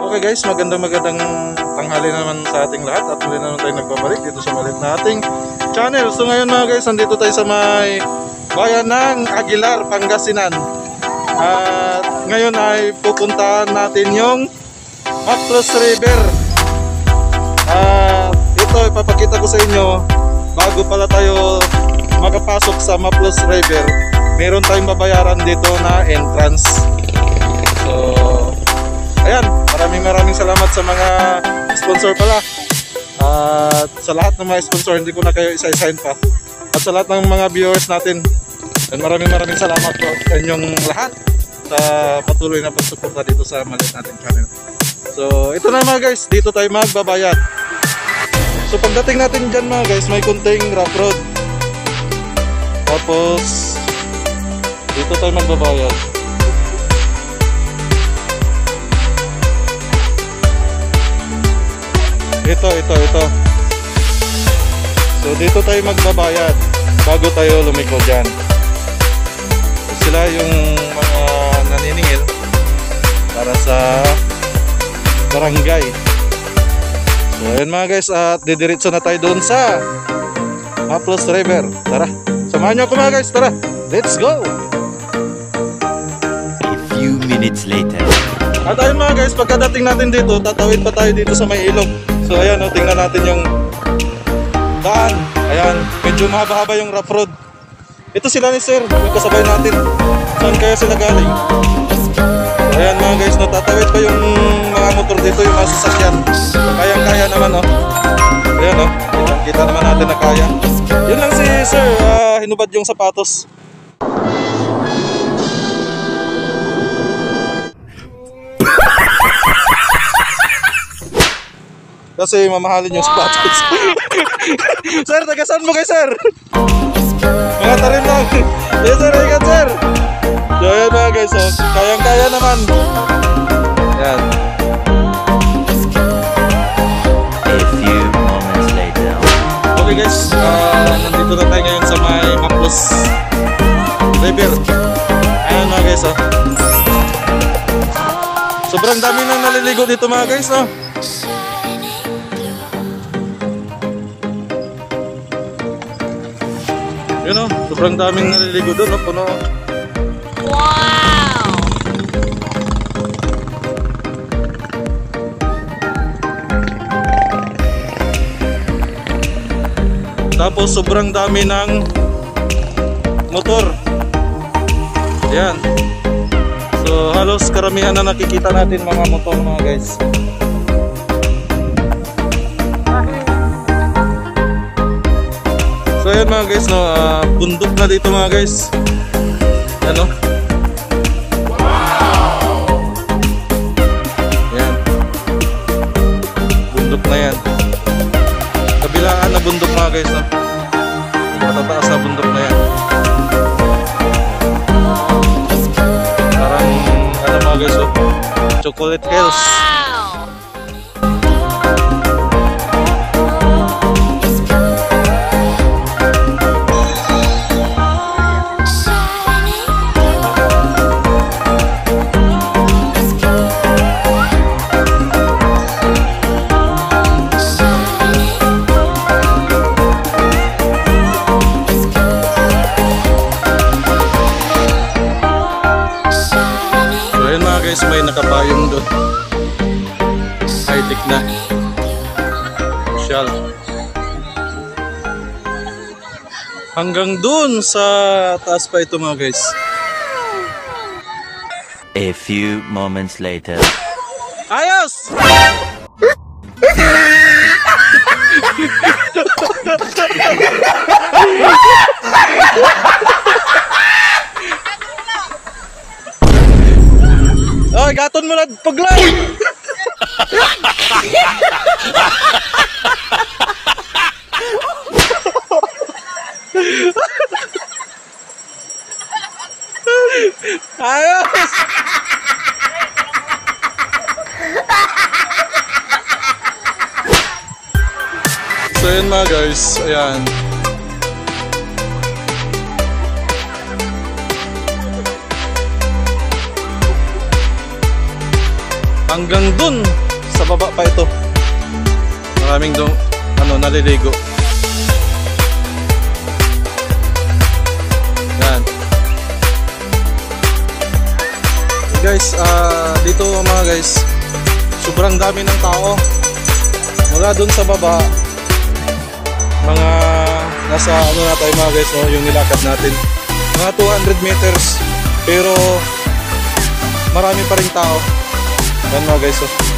Okay guys, magandang tanghali naman sa ating lahat at muli naman tayo nagbabalik dito sa malit na ating channel. So ngayon mga guys, nandito tayo sa may bayan ng Aguilar, Pangasinan. At ngayon ay pupuntahan natin yung Maples River. At ito ipapakita ko sa inyo, bago pala tayo makapasok sa Maples River, meron tayong babayaran dito na entrance. So ayan, maraming salamat sa mga sponsor pala. At sa lahat ng mga sponsor, hindi ko na kayo isa-isahin pa. At sa lahat ng mga viewers natin, maraming salamat po sa inyong lahat sa patuloy na pagsuporta dito sa malit nating channel. So ito na mga guys, dito tayo magbabayad. So pagdating natin dyan mga guys, may kunting rough road. Tapos dito tayo magbabayad. Ito. So dito tayo magbabayad bago tayo lumiko dyan. So, sila yung mga naniningil para sa barangay. So ayun mga guys, at didiretso na tayo doon sa Maples River. Tara, samahan nyo ako mga guys, tara, let's go! A few minutes later. At ayun mga guys, pagkadating natin dito, tatawid pa tayo dito sa may ilog. So ayan, tingnan natin yung daan. Ayan, medyo mahaba-haba yung rough road. Ito sila ni sir, yung kasabay natin. Saan kaya sila galing? So ayan mga guys, tatawid pa yung mga motor dito, yung mga sasakyan. Kayang-kaya naman Ayan kita naman natin na kaya. Yun lang si sir, hinubad yung sapatos. Kasi mamahalin yung sapatos. Sir, tagasan mo kay sir. Mga tarim lang. Yes sir, ingat sir. So ayan mga guys, kayang-kaya naman. Ayan. A few moments later. Okay guys, nandito na tayo ngayon sa may Maples River. Ayan mga guys, sobrang dami nang naliligo dito mga guys, no? Yun sobrang daming naliligo doon, puno. Wow! Tapos sobrang dami ng motor. Yan. So halos karamihan na nakikita natin mga motor mga guys. So ayan mga guys, bundok na dito mga guys. Ano? Yan. Bundok na yan. Kabilaan na bundok mga guys, no? Matataas na bundok na yan. Parang mga guys, Chocolate Hills. Guys, may nakapayong doon. High-tech na. Social. Hanggang doon sa taas pa ito mga guys. A few moments later. Ayos! Ay, gaton mo na paglay! Ayos! So yun mga guys, ayan. hanggang dun sa baba pa ito. Maraming dong naliligo. Yan. Guys, dito mga guys, sobrang dami ng tao. Mula dun sa baba, mga nasa na tayo mga guys, no, yung nilakad natin. Mga 200 meters, pero marami pa rin tao. Yan mga guys, oh.